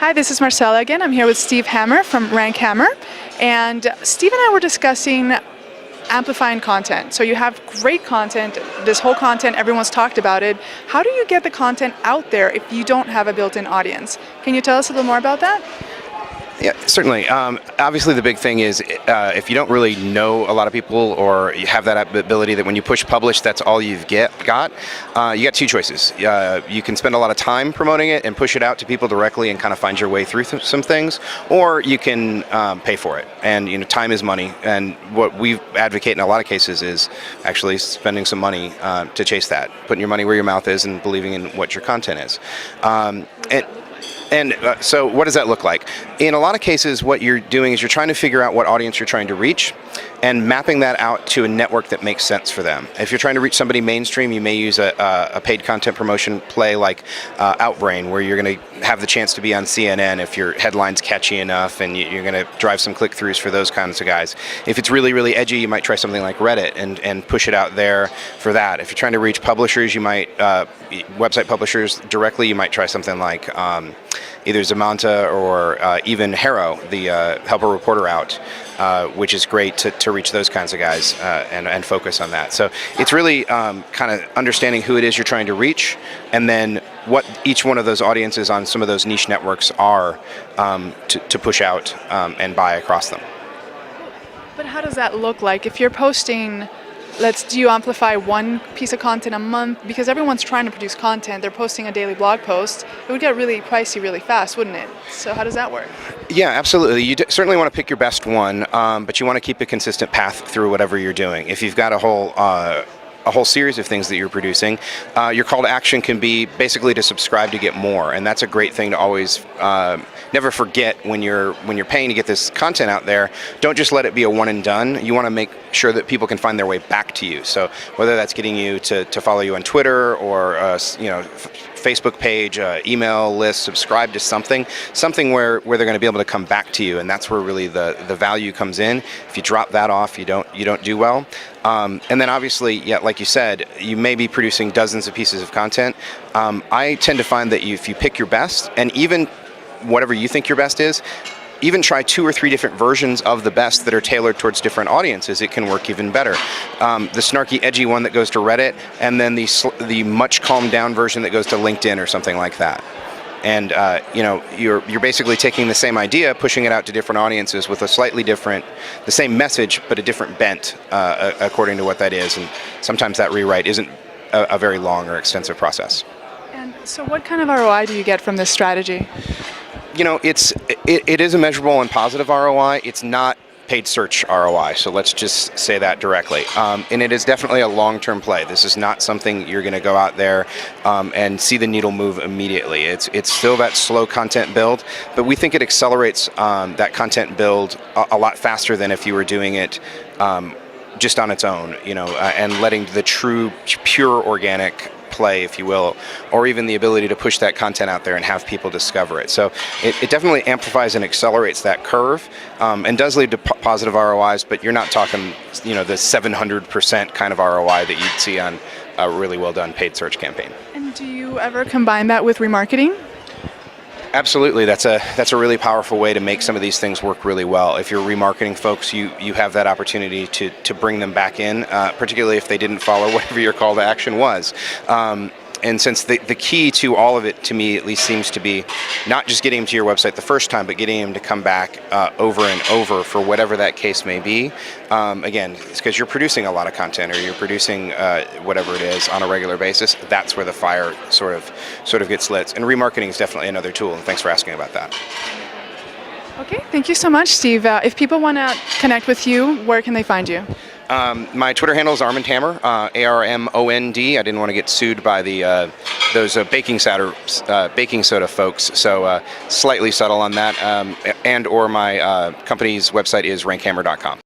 Hi, this is Marcela again. I'm here with Steve Hammer from Rankhammer. And Steve and I were discussing amplifying content. So you have great content, this whole content, everyone's talked about it. How do you get the content out there if you don't have a built-in audience? Can you tell us a little more about that? Yeah, certainly. Obviously, the big thing is if you don't really know a lot of people, or you have that ability that when you push publish, that's all you've got. You got two choices. You can spend a lot of time promoting it and push it out to people directly and kind of find your way through some things, or you can pay for it. And time is money. And what we advocate in a lot of cases is actually spending some money to chase that, putting your money where your mouth is, and believing in what your content is. So what does that look like? In a lot of cases, what you're doing is you're trying to figure out what audience you're trying to reach and mapping that out to a network that makes sense for them. If you're trying to reach somebody mainstream, you may use a paid content promotion play like Outbrain, where you're going to have the chance to be on CNN if your headline's catchy enough, and you're going to drive some click-throughs for those kinds of guys. If it's really, really edgy, you might try something like Reddit and push it out there for that. If you're trying to reach publishers, you might, website publishers directly, you might try something like either Zamanta or even Harrow, the Help a Reporter Out, which is great to reach those kinds of guys and focus on that. So it's really kind of understanding who it is you're trying to reach, and then what each one of those audiences on some of those niche networks are to push out and buy across them. But how does that look like? If you're posting, do you amplify one piece of content a month? Because everyone's trying to produce content. They're posting a daily blog post. It would get really pricey really fast, wouldn't it? So how does that work? Yeah, absolutely. You certainly want to pick your best one, but you want to keep a consistent path through whatever you're doing. If you've got a whole series of things that you're producing, your call to action can be basically to subscribe to get more, and that's a great thing to always never forget when you're paying to get this content out there. Don't just let it be a one and done. You want to make sure that people can find their way back to you. So whether that's getting you to follow you on Twitter or Facebook page, email list, subscribe to something where they're going to be able to come back to you, and that's where really the value comes in. If you drop that off, you don't do well. And then obviously, yeah, like you said, you may be producing dozens of pieces of content. I tend to find that if you pick your best, and even whatever you think your best is, even try 2 or 3 different versions of the best that are tailored towards different audiences, it can work even better. The snarky, edgy one that goes to Reddit, and then the much calmed down version that goes to LinkedIn or something like that. And you're basically taking the same idea, pushing it out to different audiences with a slightly different, the same message, but a different bent according to what that is. And sometimes that rewrite isn't a very long or extensive process. And so what kind of ROI do you get from this strategy? It is a measurable and positive ROI. It's not paid search ROI, so let's just say that directly. And it is definitely a long-term play. This is not something you're going to go out there and see the needle move immediately. It's still that slow content build, but we think it accelerates that content build a lot faster than if you were doing it just on its own, and letting the true, pure organic play, if you will, or even the ability to push that content out there and have people discover it. So it definitely amplifies and accelerates that curve, and does lead to positive ROIs, but you're not talking, the 700% kind of ROI that you'd see on a really well done paid search campaign. And do you ever combine that with remarketing? Absolutely. That's a really powerful way to make some of these things work really well. If you're remarketing folks, you have that opportunity to bring them back in, particularly if they didn't follow whatever your call to action was. And since the key to all of it, to me at least, seems to be not just getting them to your website the first time, but getting them to come back over and over for whatever that case may be. Again, it's because you're producing a lot of content, or you're producing whatever it is on a regular basis. That's where the fire sort of gets lit. And remarketing is definitely another tool, and thanks for asking about that. Okay, thank you so much, Steve. If people want to connect with you, where can they find you? My Twitter handle is Armond Hammer, ARMOND. I didn't want to get sued by those baking soda folks, so slightly subtle on that. And or my company's website is rankhammer.com.